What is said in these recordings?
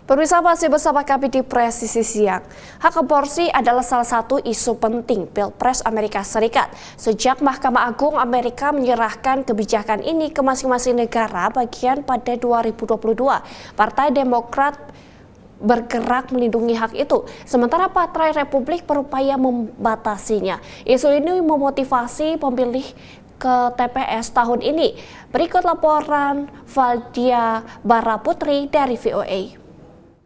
Pemirsa masih bersama kami di Presisi Siang. Hak aborsi adalah salah satu isu penting Pilpres Amerika Serikat. Sejak Mahkamah Agung Amerika menyerahkan kebijakan ini ke masing-masing negara bagian pada 2022, Partai Demokrat bergerak melindungi hak itu, sementara Partai Republik berupaya membatasinya. Isu ini memotivasi pemilih ke TPS tahun ini. Berikut laporan Valdia Baraputri dari VOA.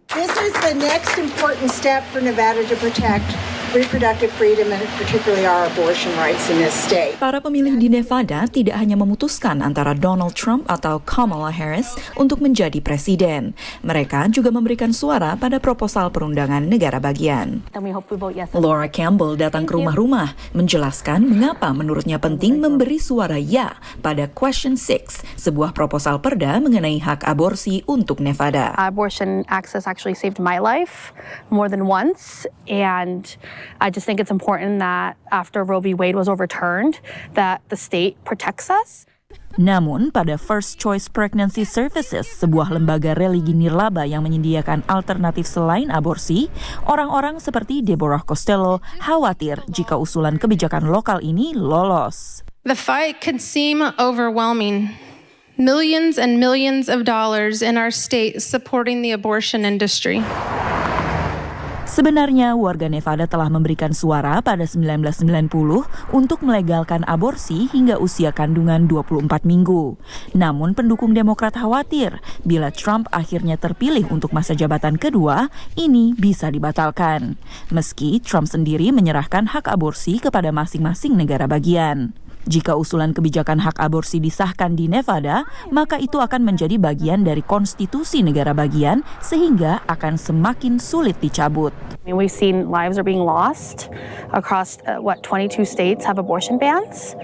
This is the next important step for Nevada to protect reproductive freedom and particularly our abortion rights in this state. Para pemilih di Nevada tidak hanya memutuskan antara Donald Trump atau Kamala Harris untuk menjadi presiden. Mereka juga memberikan suara pada proposal perundangan negara bagian. Laura Campbell datang ke rumah-rumah menjelaskan mengapa menurutnya penting memberi suara ya pada Question 6, sebuah proposal perda mengenai hak aborsi untuk Nevada. Abortion access actually saved my life more than once, and I just think it's important that after Roe v. Wade was overturned, that the state protects us. Namun, pada First Choice Pregnancy Services, sebuah lembaga religi nirlaba yang menyediakan alternatif selain aborsi, orang-orang seperti Deborah Costello khawatir jika usulan kebijakan lokal ini lolos. The fight could seem overwhelming. Millions and millions of dollars in our state supporting the abortion industry. Sebenarnya warga Nevada telah memberikan suara pada 1990 untuk melegalkan aborsi hingga usia kandungan 24 minggu. Namun pendukung Demokrat khawatir bila Trump akhirnya terpilih untuk masa jabatan kedua, ini bisa dibatalkan. Meski Trump sendiri menyerahkan hak aborsi kepada masing-masing negara bagian. Jika usulan kebijakan hak aborsi disahkan di Nevada, maka itu akan menjadi bagian dari konstitusi negara bagian sehingga akan semakin sulit dicabut. We've seen lives are being lost across 22 states have abortion bans,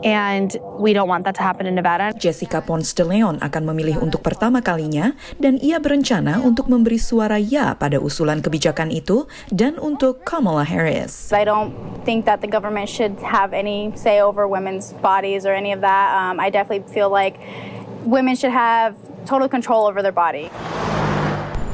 and we don't want that to happen in Nevada. Jessica Ponce de Leon akan memilih untuk pertama kalinya dan ia berencana untuk memberi suara ya pada usulan kebijakan itu dan untuk Kamala Harris. I don't think that the government should have any say over women's bodies or any of that. I definitely feel like women should have total control over their body.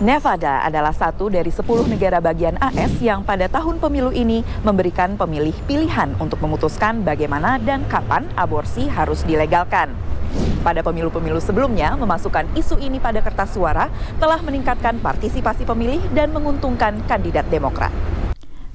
Nevada adalah satu dari 10 negara bagian AS yang pada tahun pemilu ini memberikan pemilih pilihan untuk memutuskan bagaimana dan kapan aborsi harus dilegalkan. Pada pemilu-pemilu sebelumnya, memasukkan isu ini pada kertas suara telah meningkatkan partisipasi pemilih dan menguntungkan kandidat Demokrat.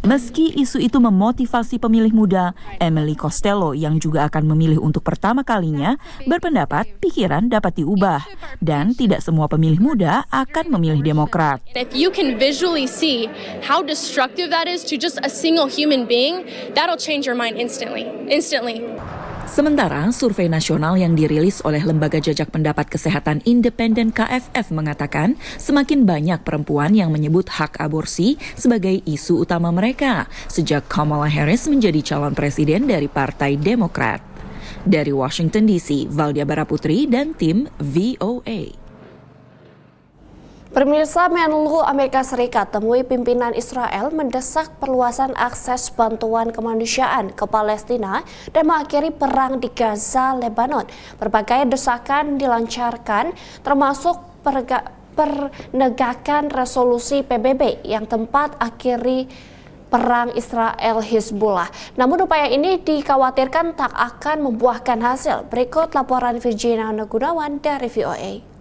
Meski isu itu memotivasi pemilih muda, Emily Costello yang juga akan memilih untuk pertama kalinya berpendapat pikiran dapat diubah dan tidak semua pemilih muda akan memilih Demokrat. If you can visually see how destructive that is to just a single human being, that'll change your mind instantly. Sementara survei nasional yang dirilis oleh Lembaga Jajak Pendapat Kesehatan Independen KFF mengatakan semakin banyak perempuan yang menyebut hak aborsi sebagai isu utama mereka sejak Kamala Harris menjadi calon presiden dari Partai Demokrat. Dari Washington DC, Valdia Baraputri dan tim VOA. Pemirsa, Menlu Amerika Serikat temui pimpinan Israel mendesak perluasan akses bantuan kemanusiaan ke Palestina dan mengakhiri perang di Gaza, Lebanon. Berbagai desakan dilancarkan termasuk penegakan resolusi PBB yang tempat akhiri perang Israel-Hizbullah. Namun upaya ini dikhawatirkan tak akan membuahkan hasil. Berikut laporan Virginia Gunawan dari VOA.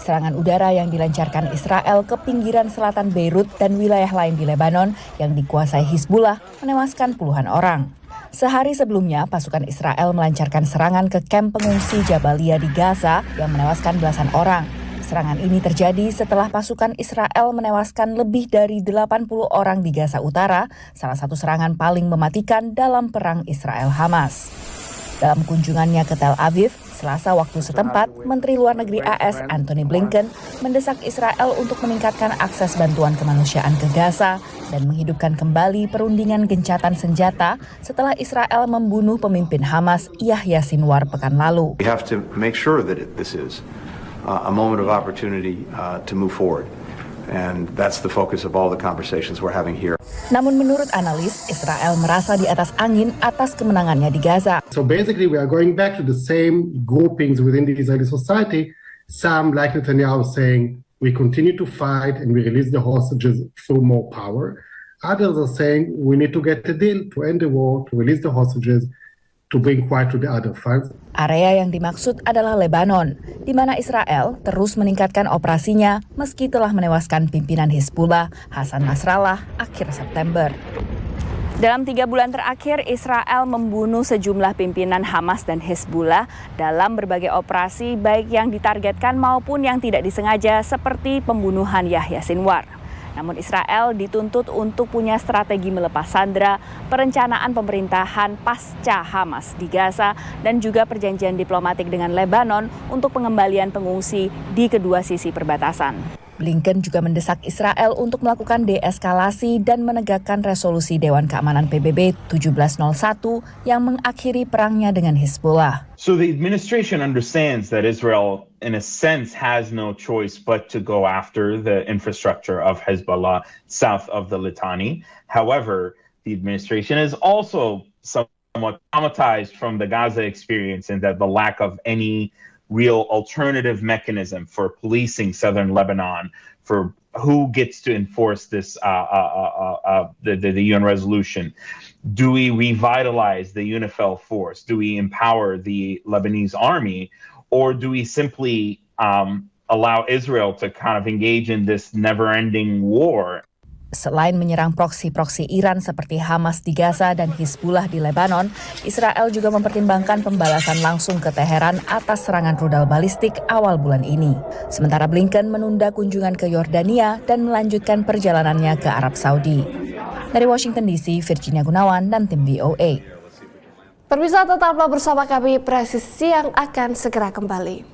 Serangan udara yang dilancarkan Israel ke pinggiran selatan Beirut dan wilayah lain di Lebanon yang dikuasai Hizbullah menewaskan puluhan orang. Sehari sebelumnya, pasukan Israel melancarkan serangan ke kamp pengungsi Jabalia di Gaza yang menewaskan belasan orang. Serangan ini terjadi setelah pasukan Israel menewaskan lebih dari 80 orang di Gaza Utara, salah satu serangan paling mematikan dalam perang Israel-Hamas. Dalam kunjungannya ke Tel Aviv, Selasa waktu setempat, Menteri Luar Negeri AS Antony Blinken mendesak Israel untuk meningkatkan akses bantuan kemanusiaan ke Gaza dan menghidupkan kembali perundingan gencatan senjata setelah Israel membunuh pemimpin Hamas Yahya Sinwar pekan lalu. We have to make sure that this is a moment of opportunity to move forward. And that's the focus of all the conversations we're having here. Namun menurut analis, Israel merasa di atas angin atas kemenangannya di Gaza. So basically we are going back to the same groupings within the Israeli society. Some, like Netanyahu, saying we continue to fight and we release the hostages through more power. Others are saying we need to get a deal to end the war, to release the hostages, to bring quiet to the other sides. Area yang dimaksud adalah Lebanon, di mana Israel terus meningkatkan operasinya meski telah menewaskan pimpinan Hizbullah Hasan Nasrallah akhir September. Dalam 3 bulan terakhir, Israel membunuh sejumlah pimpinan Hamas dan Hizbullah dalam berbagai operasi baik yang ditargetkan maupun yang tidak disengaja seperti pembunuhan Yahya Sinwar. Namun Israel dituntut untuk punya strategi melepas sandera, perencanaan pemerintahan pasca Hamas di Gaza, dan juga perjanjian diplomatik dengan Lebanon untuk pengembalian pengungsi di kedua sisi perbatasan. Blinken juga mendesak Israel untuk melakukan deeskalasi dan menegakkan resolusi Dewan Keamanan PBB 1701 yang mengakhiri perangnya dengan Hizbullah. So the administration understands that Israel, in a sense, has no choice but to go after the infrastructure of Hezbollah south of the Litani. However, the administration is also somewhat traumatized from the Gaza experience and that the lack of any real alternative mechanism for policing southern Lebanon, for who gets to enforce this the UN resolution. Do we revitalize the UNIFIL force? Do we empower the Lebanese army? Or do we simply allow Israel to kind of engage in this never-ending war? Selain menyerang proksi-proksi Iran seperti Hamas di Gaza dan Hizbullah di Lebanon, Israel juga mempertimbangkan pembalasan langsung ke Teheran atas serangan rudal balistik awal bulan ini. Sementara Blinken menunda kunjungan ke Yordania dan melanjutkan perjalanannya ke Arab Saudi. Dari Washington DC, Virginia Gunawan dan tim VOA. Pemirsa, tetaplah bersama kami, Presisi yang akan segera kembali.